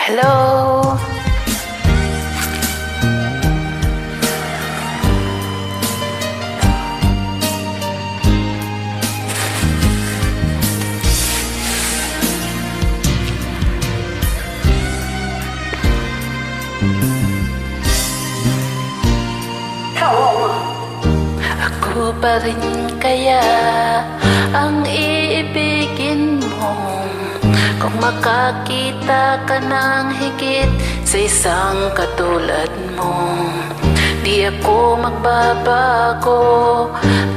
Hello. Ako pa rin kaya ang iibigin mo kung makakita ka ng higit sa isang katulad mo. Di ako magbabago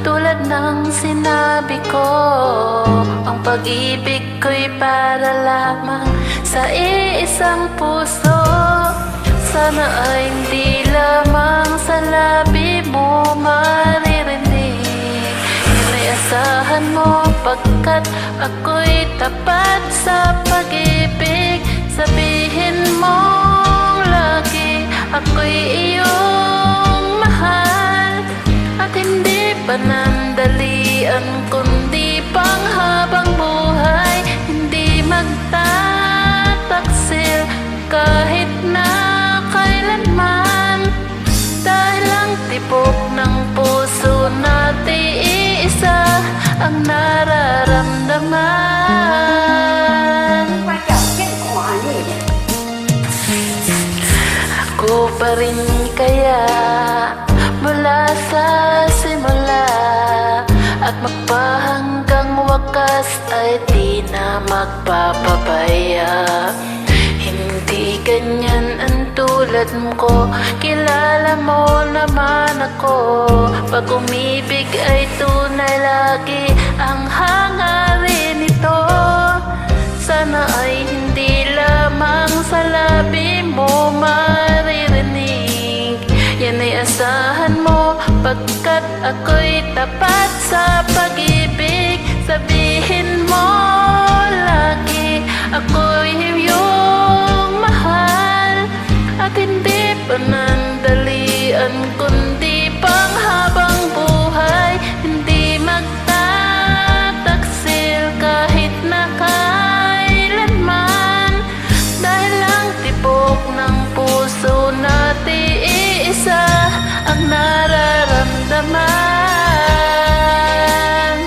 tulad ng sinabi ko. Ang pag-ibig ko'y para lamang sa iisang puso. Sana ay hindi lamang sa labi mo maririnig. Yun ay asahan mo pagkat ako'y tapat sa pag-ibig. Sabihin mo lagi ako'y iyong mahal, at hindi panandalian kundi panghabang buhay. Hindi magtataksil kahit na kailanman, dahil ang tibok ng puso natin iisa ang nararamdaman. Ako pa rin kaya mula sa simula at magpahanggang wakas ay di na magpapabaya. Hindi ganyan ang tulad ko, kilala mo naman ako. Pag umibig ay tunay lagi ang hangarin nito. Sana ay hindi lamang sa labi mo maririnig. Yan ay asahan mo pagkat ako'y tapat sa pag-ibig. Sabihin mo lagi ako'y iyong mahal, at hindi panandalian kundi panghabang buhay. Hindi magtataksil kahit na kailanman, dahil ang tibok ng puso natin iisa ang nararamdaman.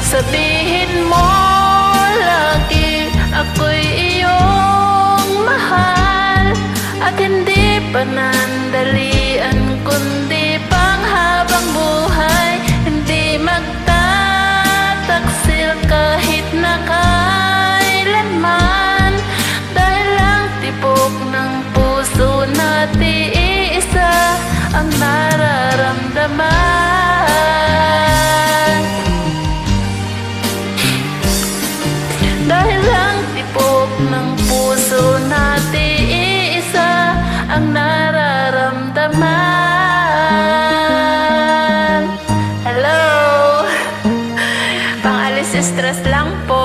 Sabihin mo lagi ako'y iyong mahal, at hindi panandalian kundi panghabang buhay. Hindi magtataksil kahit na kailanman, dahil ang tibok ng puso natin iisa ang nararamdaman. Dahil ang tibok ng puso natin iisa ang nararamdaman. Hello. Pang-alis stress lang po.